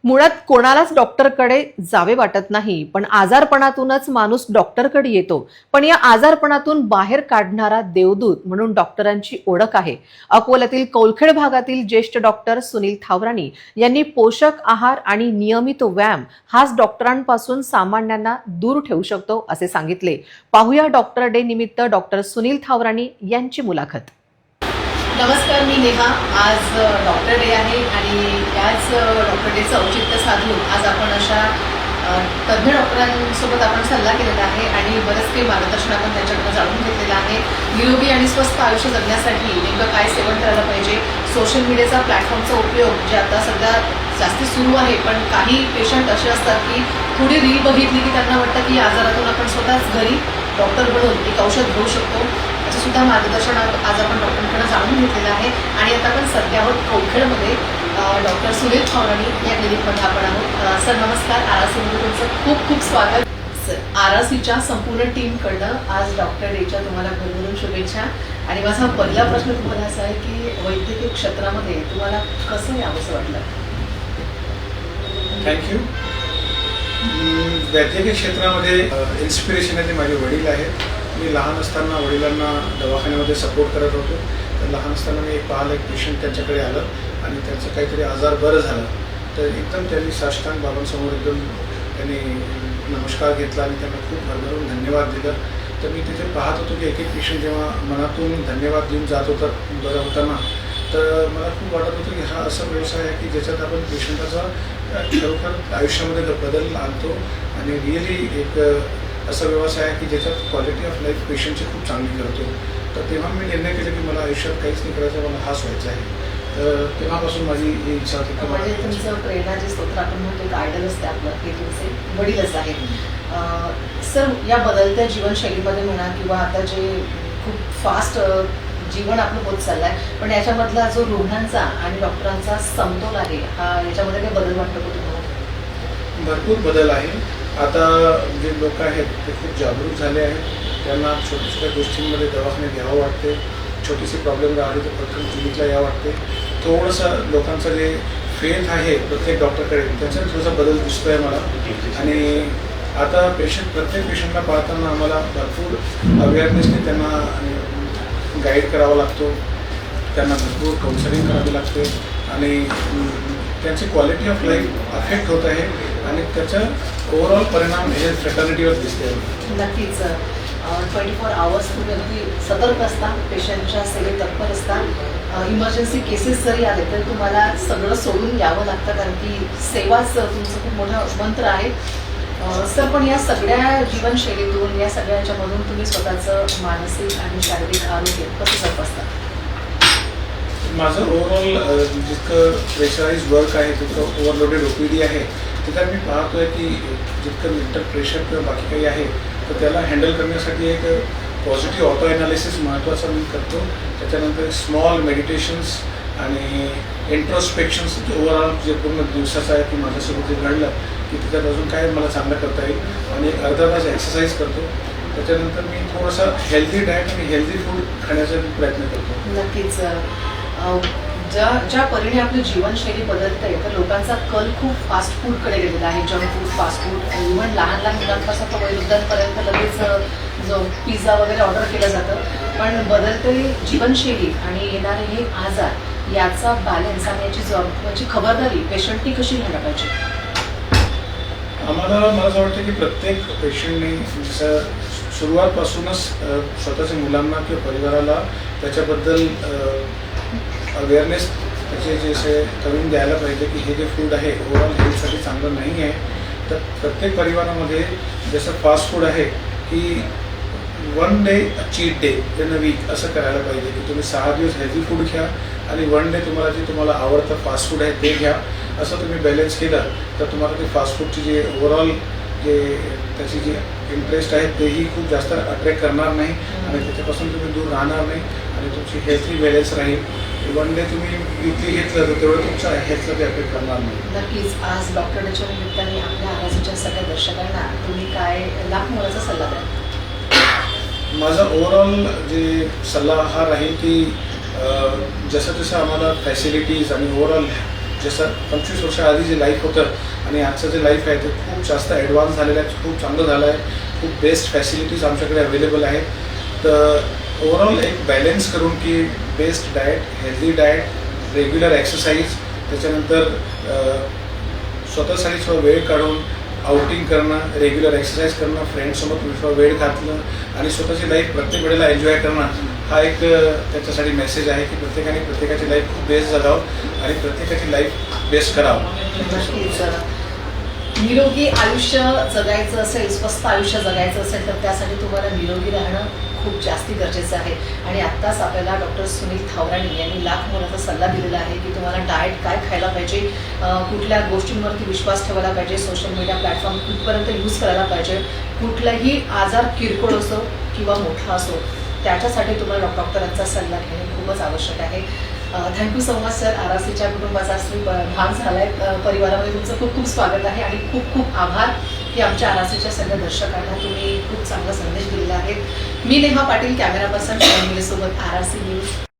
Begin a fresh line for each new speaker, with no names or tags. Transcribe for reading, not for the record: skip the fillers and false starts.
मुळात कोणालाच डॉक्टरकडे जावे वाटत नाही, पण आजारपणातूनच माणूस डॉक्टरकडे येतो. पण या आजारपणातून बाहेर काढणारा देवदूत म्हणून डॉक्टरांची ओळख आहे. अकोल्यातील कौलखेड भागातील ज्येष्ठ डॉक्टर सुनील थावराणी यांनी पोषक आहार आणि नियमित व्यायाम हाच डॉक्टरांपासून सामान्यांना दूर ठेवू शकतो असे सांगितले. पाहूया डॉक्टर डे निमित्त डॉक्टर सुनील थावराणी यांची मुलाखत.
नमस्कार, मी नेहा. आज डॉक्टर डे आहे आणि याच डॉक्टर डेचं औचित्य साधून आज आपण अशा तज्ज्ञ डॉक्टरांसोबत आपण सल्ला केलेला आहे आणि बरंच काही मार्गदर्शन आपण त्यांच्याकडून जाणून घेतलेलं आहे. निरोगी आणि स्वस्थ आयुष्य जगण्यासाठी नेमकं काय सेवन करायला पाहिजे, सोशल मीडियाचा प्लॅटफॉर्मचा उपयोग जे आता सध्या जास्ती सुरू आहे, पण काही पेशंट असे असतात की थोडी रील बघितली की त्यांना वाटतं की आजारातून आपण स्वतःच घरी डॉक्टर बनून एक औषध घेऊ शकतो. याचं सुद्धा मार्गदर्शन आज आपण डॉक्टरांकडे जाणून घेतलेलं आहे. आणि आता आपण सध्या आहोत कौलखेडमध्ये. डॉक्टर सुनील थावराणी या क्लिनिकमध्ये आपण आहोत. सर नमस्कार. आरआरसीमध्ये तुमचं खूप खूप स्वागत. सर, आरआरसीच्या संपूर्ण टीमकडनं आज डॉक्टर डेच्या तुम्हाला भरभरून शुभेच्छा. आणि माझा पहिला प्रश्न तुम्हाला असा आहे की वैद्यकीय क्षेत्रामध्ये तुम्हाला कसं यावंसं वाटलं?
थँक्यू. वैद्यकीय क्षेत्रामध्ये इन्स्पिरेशन आहे ते माझे वडील आहेत. मी लहान असताना वडिलांना दवाखान्यामध्ये सपोर्ट करत होतो. तर लहान असताना मी पाहिलं एक पेशंट त्यांच्याकडे आलं आणि त्यांचं काहीतरी आजार बरं झालं. तर एकदम त्यांनी साष्टांग बाबांसमोर एकदम त्यांनी नमस्कार घेतला आणि त्यांना खूप भरभरून धन्यवाद दिलं. तर मी तिथे पाहत होतो की एक एक पेशंट जेव्हा मनातून धन्यवाद देऊन जात होतं बरं होताना, तर मला खूप वाटत होतं की हा असा व्यवसाय आहे की ज्याच्यात आपण पेशंटाचा खरोखर आयुष्यामध्ये बदल आणतो आणि रिअली एक असा व्यवसाय आहे की ज्याच्यात क्वालिटी ऑफ लाईफ पेशंटची खूप चांगली करतो. तर तेव्हा मी निर्णय केला की मला आयुष्यात काहीच नाही करायचं, मला हाच व्हायचा आहे. तर तेव्हापासून माझी ही इच्छा होती की
म्हणजे तुमचं प्रेरणा जे स्तोत्र आपण म्हणतो एक आयडल असते आपलं, हे तुमचे वडीलच आहेत. सर, या बदलत्या जीवनशैलीमध्ये म्हणा किंवा आता जे खूप फास्ट जीवन आपलं होत चाललं आहे, पण याच्यामधला जो रुग्णांचा आणि डॉक्टरांचा समतोल आहे, हा याच्यामध्ये काही बदल वाटतो का तुम्हाला?
भरपूर बदल आहे. आता जे लोक आहेत ते खूप जागरूक झाले आहेत. त्यांना छोट्या छोट्या गोष्टींमध्ये दवाखान्यात घ्यावं वाटते. छोटीशी प्रॉब्लेम राहिली तर पटकन क्लिनिकला यावं वाटते. थोडंसं लोकांचं जे फेथ आहे प्रत्येक डॉक्टरकडे, त्याच्यात थोडासा बदल दिसतो आहे मला. आणि आता प्रत्येक पेशंटला पाहताना आम्हाला भरपूर अवेअरनेसने त्यांना गाईड करावा लागतो. त्यांना भरपूर काउन्सिलिंग करावी लागते आणि त्यांची क्वालिटी ऑफ लाईफ अफेक्ट होत आहे आणि त्याचा ओव्हरऑल परिणाम हेल्थ फॅटर्निटीवर दिसते.
नक्कीच. 24 आवर्स तुम्ही अगदी सतर्क असता, पेशंटच्या सेवेत तत्पर असता. इमर्जन्सी केसेस जरी आले तरी तुम्हाला सगळं सोडून यावं लागतं, कारण की सेवाच तुमचं खूप मोठा मंत्र आहे. सर, पण या सगळ्या जीवनशैलीतून, या सगळ्याच्यामधून तुम्ही स्वतःचं मानसिक आणि शारीरिक आरोग्य कसं जपता?
माझं ओव्हरऑल जितकं प्रेशराईज वर्क आहे, तितकं ओव्हरलोडेड OPD आहे, तिथं मी पाहतो आहे की जितकं मेंटल प्रेशर किंवा बाकी काही आहे तर त्याला हँडल करण्यासाठी एक पॉझिटिव्ह ऑटो ॲनालिसिस महत्त्वाचं मी करतो. त्याच्यानंतर स्मॉल मेडिटेशन्स आणि इंट्रोस्पेक्शन्स, ओव्हरऑल जे पूर्ण दिवसाचं आहे की माझ्यासोबत जे घडलं की त्याच्यात अजून काय मला चांगलं करता येईल, आणि एक अर्धा तास एक्सरसाइज करतो. त्याच्यानंतर मी थोडंसं हेल्दी डाएट आणि हेल्दी फूड खाण्याचा प्रयत्न करतो.
नक्कीच. ज्या परीने आपली जीवनशैली बदलते तर लोकांचा कल खूप फास्ट फूडकडे गेलेला आहे. Junk food, fast food, even लहान लहान मुलांपासून तर वयोवृद्धांपर्यंत लगेच जो पिझ्झा वगैरे ऑर्डर केलं जातं. पण बदलते जीवनशैली आणि येणारे हे आजार, याचा बॅलन्स आणि याची खबरदारी पेशंटनी कशी घ्यायला पाहिजे?
मला असं वाटतं की प्रत्येक पेशंटने जसं सुरुवातपासूनच स्वतःच्या मुलांना किंवा परिवाराला त्याच्याबद्दल अवेअरनेस त्याचे जसे करून द्यायला पाहिजे की हे जे फूड आहे ओव्हरऑल हेल्थसाठी चांगलं नाही आहे. तर प्रत्येक परिवारामध्ये जसं फास्ट फूड आहे की 1 day cheat day in a week असं करायला पाहिजे की तुम्ही 6 दिवस हेल्दी फूड घ्या आणि 1 डे तुम्हाला आवडतं फास्ट फूड आहे ते घ्या. असं तुम्ही बॅलन्स केलं तर तुम्हाला ते फास्ट फूडची जे ओव्हरऑल जे त्याची जी इंटरेस्ट आहे तेही खूप जास्त अट्रॅक्ट करणार नाही आणि त्याच्यापासून तुम्ही दूर राहणार नाही आणि तुमची हेल्थही बॅलन्स राहील. 1 डे तुम्ही वीकली घेतलं तर तेवढं तुमच्या हेल्थला ते अफेक्ट करणार नाही.
नक्कीच. आज डॉक्टर डेच्या निमित्ताने आपल्या आवाजाच्या सगळ्या दर्शकांना तुम्ही काय लाख मोलाचा सल्ला द्याल?
माझा ओव्हरऑल जे सल्ला हा राहील की जसं जसं आम्हाला फॅसिलिटीज आणि ओव्हरऑल जसं 25 वर्षाआधी जे लाईफ होतं आणि आजचं जे लाईफ आहे ते खूप जास्त ॲडव्हान्स झालेलं आहे, खूप चांगलं झालं आहे, खूप बेस्ट फॅसिलिटीज आमच्याकडे अवेलेबल आहेत. तर ओव्हरऑल एक बॅलन्स करून की best diet, healthy diet, regular exercise, त्याच्यानंतर स्वतःसाठी थोडा वेळ काढून आउटिंग करणं, रेग्युलर एक्सरसाइज करणं, फ्रेंड्ससोबत थोडा वेळ घातलं आणि स्वतःची लाईफ प्रत्येक वेळेला एन्जॉय करणं, हा एक त्याच्यासाठी मेसेज आहे की प्रत्येकाने प्रत्येकाची लाईफ खूप बेस्ट जगावं आणि प्रत्येकाची लाईफ बेस्ट करावं.
नक्कीच. निरोगी आयुष्य जगायचं असेल, स्वस्थ आयुष्य जगायचं असेल तर त्यासाठी तुम्हाला निरोगी राहणं खूप जास्ती गरजेचं आहे. आणि आत्ताच आपल्याला डॉक्टर सुनील थावराणी यांनी लाख मोलाचा सल्ला दिलेला आहे की तुम्हाला डाएट काय खायला पाहिजे, कुठल्या गोष्टींवरती विश्वास ठेवायला पाहिजे, सोशल मीडिया प्लॅटफॉर्म कुठपर्यंत यूज करायला पाहिजे, कुठलाही आजार किरकोळ असो किंवा मोठा असो त्याच्यासाठी तुम्हाला डॉक्टरांचा सल्ला घेणे खूपच आवश्यक आहे. Thank you so much sir. RRCच्या कुटुंबाचा भाग झालाय, परिवारामध्ये तुमचं खूप खूप स्वागत आहे आणि खूप खूप आभार की आमच्या RRCच्या सगळ्या दर्शकांना तुम्ही खूप चांगला संदेश दिलेला आहे. मी नेहा पाटील, कॅमेरा पर्सन सोबत RRC न्यूज.